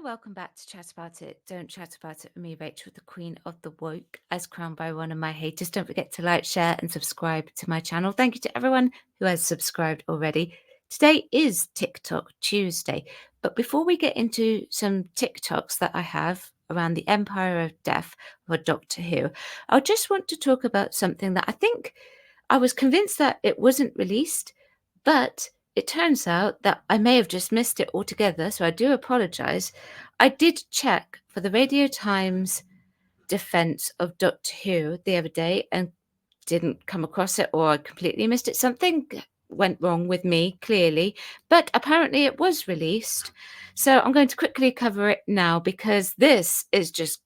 welcome back to Chat About It. Don't chat about it with me, Rachel, the Queen of the Woke, as crowned by one of my haters. Don't forget to like, share, and subscribe to my channel. Thank you to everyone who has subscribed already. Today is TikTok Tuesday, but before we get into some TikToks that I have around the Empire of Death of Doctor Who, I just want to talk about something that I think I was convinced that it wasn't released, but it turns out that I may have just missed it altogether, so I do apologise. I did check for the Radio Times defence of Doctor Who the other day and didn't come across it, or I completely missed it. Something went wrong with me, clearly, but apparently it was released. So I'm going to quickly cover it now because this is just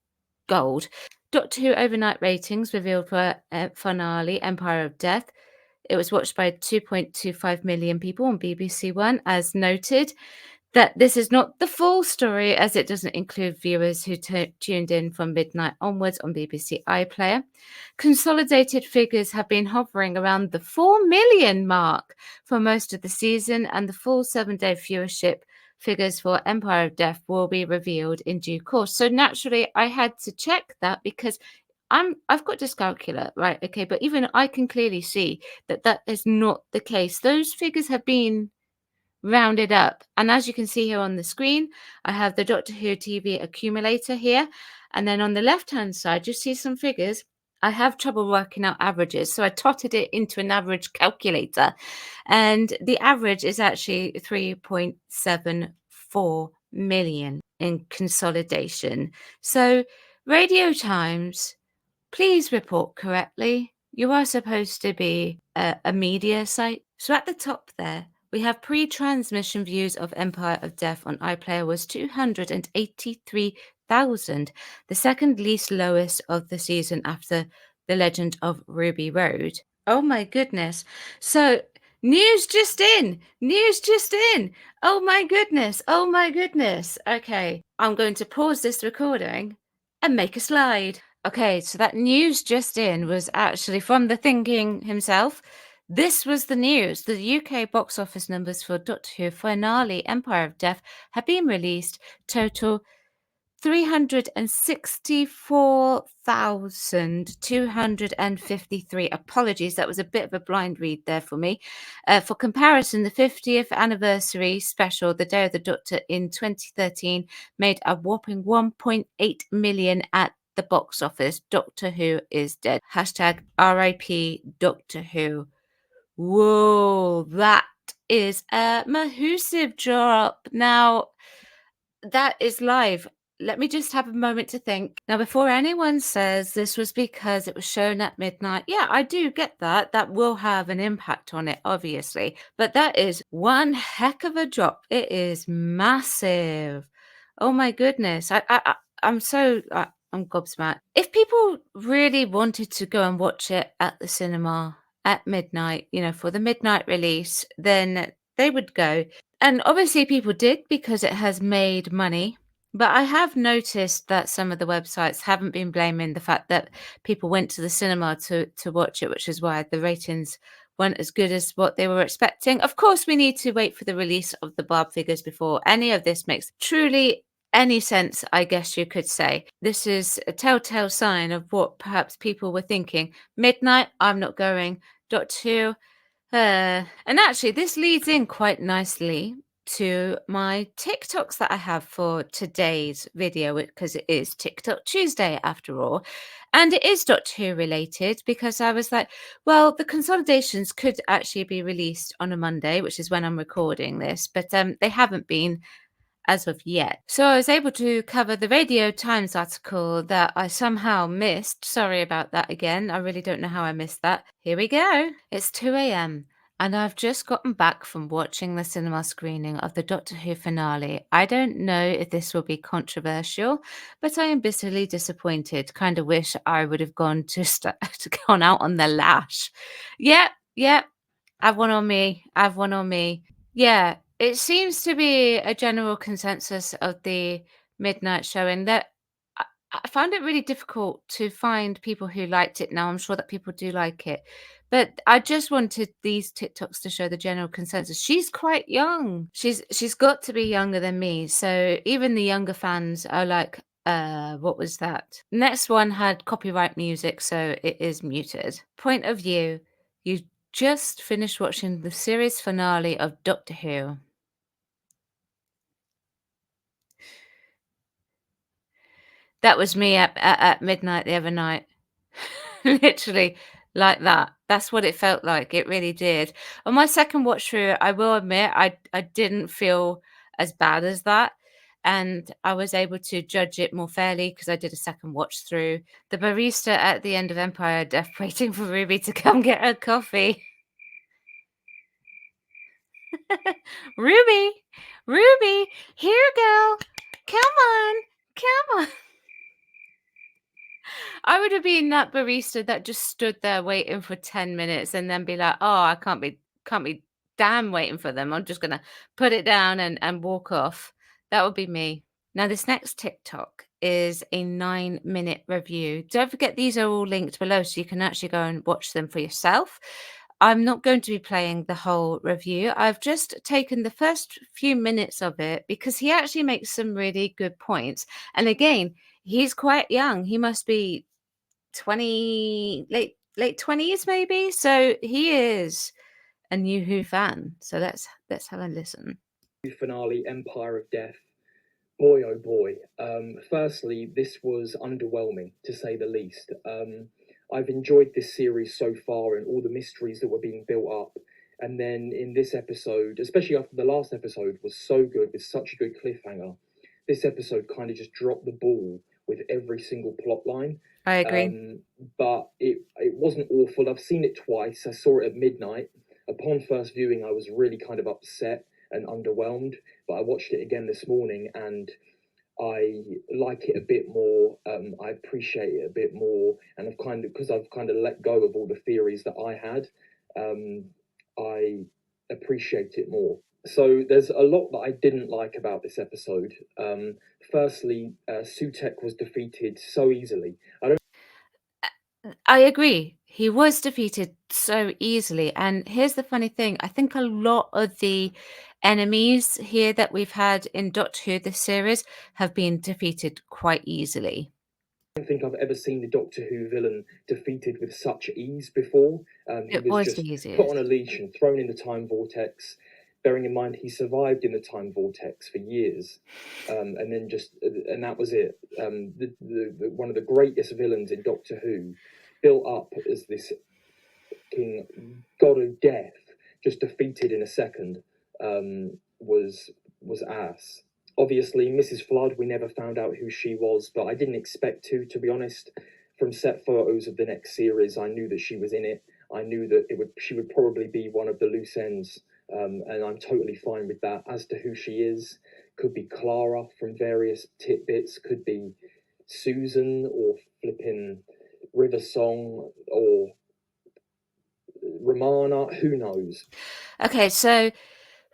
gold. Doctor Who overnight ratings revealed for finale Empire of Death. It was watched by 2.25 million people on BBC One, as noted. That this is not the full story, as it doesn't include viewers who tuned in from midnight onwards on BBC iPlayer. Consolidated figures have been hovering around the 4 million mark for most of the season, and the full 7-day viewership figures for Empire of Death will be revealed in due course. So naturally, I had to check that because I've got dyscalculia, right? Okay, but even I can clearly see that that is not the case. Those figures have been rounded up, and as you can see here on the screen, I have the Doctor Who TV accumulator here, and then on the left-hand side, you see some figures. I have trouble working out averages, so I totted it into an average calculator, and the average is actually 3.74 million in consolidation. So, Radio Times, please report correctly. You are supposed to be a media site. So at the top there, we have pre-transmission views of Empire of Death on iPlayer was 283,000, the second least lowest of the season after The Legend of Ruby Road. Oh my goodness. So news just in. News just in. Oh my goodness. Oh my goodness. Okay, I'm going to pause this recording and make a slide. Okay, so that news just in was actually from the thinking himself. This was the news. The UK box office numbers for Doctor Who finale Empire of Death have been released. Total 364,253. Apologies, that was a bit of a blind read there for me. For comparison, the 50th anniversary special, The Day of the Doctor in 2013, made a whopping 1.8 million at the box office. Doctor Who is dead. Hashtag RIP Doctor Who. Whoa, that is a massive drop. Now, that is live. Let me just have a moment to think. Now, before anyone says this was because it was shown at midnight, yeah, I do get that. That will have an impact on it, obviously. But that is one heck of a drop. It is massive. Oh my goodness. I'm so I'm gobsmacked. If people really wanted to go and watch it at the cinema at midnight, for the midnight release, then they would go. And obviously people did because it has made money. But I have noticed that some of the websites haven't been blaming the fact that people went to the cinema to watch it, which is why the ratings weren't as good as what they were expecting. Of course, we need to wait for the release of the Barb figures before any of this makes truly any sense, I guess you could say. This is a telltale sign of what perhaps people were thinking. Midnight, I'm not going. Doctor Who, and actually, this leads in quite nicely to my TikToks that I have for today's video, because it is TikTok Tuesday after all. And it is Doctor Who related because I was like, well, the consolidations could actually be released on a Monday, which is when I'm recording this, but they haven't been as of yet. So I was able to cover the Radio Times article that I somehow missed. Sorry about that again. I really don't know how I missed that. Here we go. It's 2 a.m. and I've just gotten back from watching the cinema screening of the Doctor Who finale. I don't know if this will be controversial, but I am bitterly disappointed. Kind of wish I would have gone to gone out on the lash. Yep. I've one on me. I've one on me. Yeah, it seems to be a general consensus of the midnight showing that I found it really difficult to find people who liked it. Now, I'm sure that people do like it, But I just wanted these TikToks to show the general consensus. She's quite young. She's got to be younger than me. So even the younger fans are like, what was that? Next one had copyright music, so it is muted. Point of view. You just finished watching the series finale of Doctor Who. That was me at midnight the other night. Literally like that. That's what it felt like. It really did. On my second watch through, I will admit I didn't feel as bad as that. And I was able to judge it more fairly because I did a second watch through. The barista at the end of Empire of Death waiting for Ruby to come get her coffee. Ruby, Ruby, here, girl. Come on, come on. I would have been that barista that just stood there waiting for 10 minutes and then be like, "Oh, I can't be damn waiting for them. I'm just gonna put it down and walk off." That would be me. Now, this next TikTok is a 9-minute review. Don't forget these are all linked below so you can actually go and watch them for yourself. I'm not going to be playing the whole review. I've just taken the first few minutes of it because he actually makes some really good points. And again, he's quite young. He must be 20, late 20s maybe. So he is a new Who fan. So let's have a listen. Finale, Empire of Death. Boy, oh boy. Firstly, this was underwhelming to say the least. I've enjoyed this series so far and all the mysteries that were being built up. And then in this episode, especially after the last episode was so good with such a good cliffhanger, this episode kind of just dropped the ball with every single plot line. I agree. But it wasn't awful. I've seen it twice. I saw it at midnight. Upon first viewing, I was really kind of upset and underwhelmed. But I watched it again this morning and I like it a bit more. I appreciate it a bit more, and because I've kind of let go of all the theories that I had. I appreciate it more. So there's a lot that I didn't like about this episode. Firstly, Sutek was defeated so easily. I agree. He was defeated so easily. And here's the funny thing. I think a lot of the enemies here that we've had in Doctor Who this series have been defeated quite easily. I don't think I've ever seen the Doctor Who villain defeated with such ease before. He It was was just easy. put on a leash and thrown in the time vortex. Bearing in mind he survived in the time vortex for years, and then and that was it. One of the greatest villains in Doctor Who, built up as this king god of death, just defeated in a second, was ass. Obviously, Mrs. Flood, we never found out who she was, but I didn't expect to be honest. From set photos of the next series, I knew that she was in it. I knew that she would probably be one of the loose ends, and I'm totally fine with that. As to who she is, could be Clara from various tidbits, could be Susan or flipping River Song or Romana, who knows? Okay, so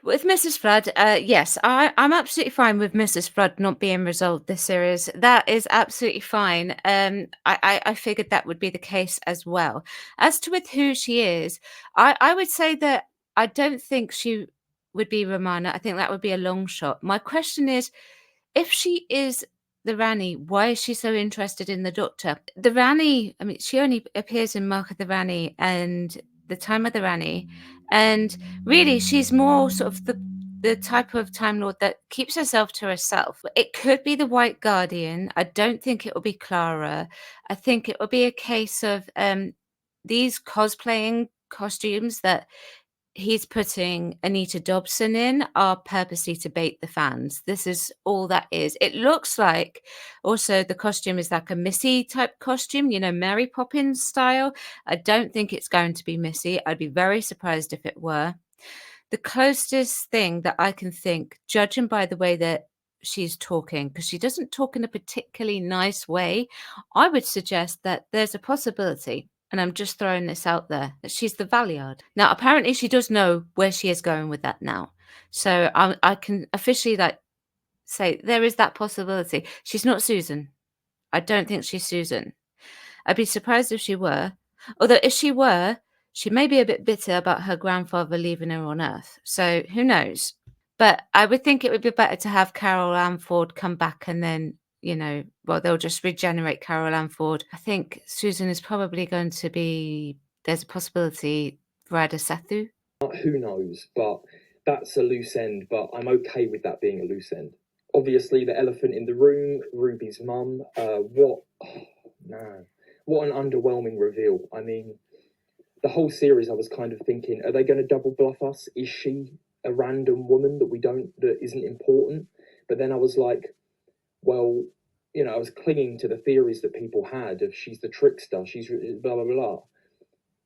with Mrs. Flood, yes, I'm absolutely fine with Mrs. Flood not being resolved this series. That is absolutely fine. I figured that would be the case as well. As to with who she is, I would say that I don't think she would be Romana. I think that would be a long shot. My question is, if she is the Rani, why is she so interested in the Doctor? The Rani, I mean, she only appears in Mark of the Rani and the Time of the Rani, and really, she's more sort of the type of Time Lord that keeps herself to herself. It could be the White Guardian. I don't think it will be Clara. I think it will be a case of these cosplaying costumes that he's putting Anita Dobson in are purposely to bait the fans. This is all that is. It looks like also the costume is like a Missy type costume, you know, Mary Poppins style. I don't think it's going to be Missy. I'd be very surprised if it were. The closest thing that I can think, judging by the way that she's talking, because she doesn't talk in a particularly nice way, I would suggest that there's a possibility, and I'm just throwing this out there, that she's the Valiard. Now, apparently she does know where she is going with that now. So I can officially say there is that possibility. She's not Susan. I don't think she's Susan. I'd be surprised if she were. Although if she were, She may be a bit bitter about her grandfather leaving her on Earth, so who knows? But I would think it would be better to have Carol Ann Ford come back and then, well, they'll just regenerate Carol Ann Ford. I think Susan is probably going to be, there's a possibility, Radha Sethu. Who knows? But that's a loose end, but I'm okay with that being a loose end. Obviously, the elephant in the room, Ruby's mum. What an underwhelming reveal. I mean, the whole series, I was kind of thinking, are they going to double bluff us? Is she a random woman that isn't important? But then I was like, well, I was clinging to the theories that people had of she's the trickster, she's blah blah blah.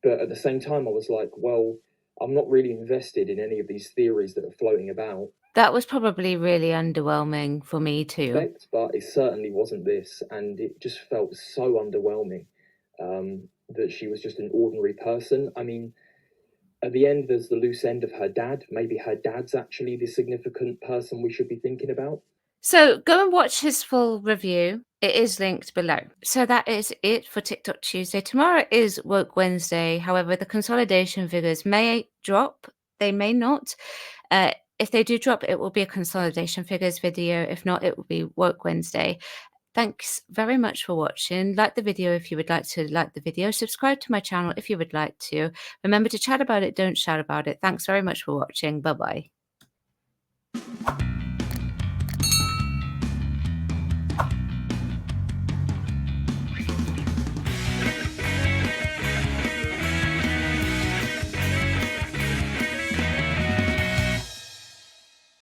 But at the same time, I was like, well, I'm not really invested in any of these theories that are floating about. That was probably really underwhelming for me too. But it certainly wasn't this, and it just felt so underwhelming that she was just an ordinary person. I mean, at the end, there's the loose end of her dad. Maybe her dad's actually the significant person we should be thinking about. So go and watch his full review. It is linked below. So that is it for TikTok Tuesday. Tomorrow is Woke Wednesday. However, the consolidation figures may drop. They may not. If they do drop, it will be a consolidation figures video. If not, it will be Woke Wednesday. Thanks very much for watching. Like the video if you would like to like the video. Subscribe to my channel if you would like to. Remember to chat about it, don't shout about it. Thanks very much for watching. Bye-bye.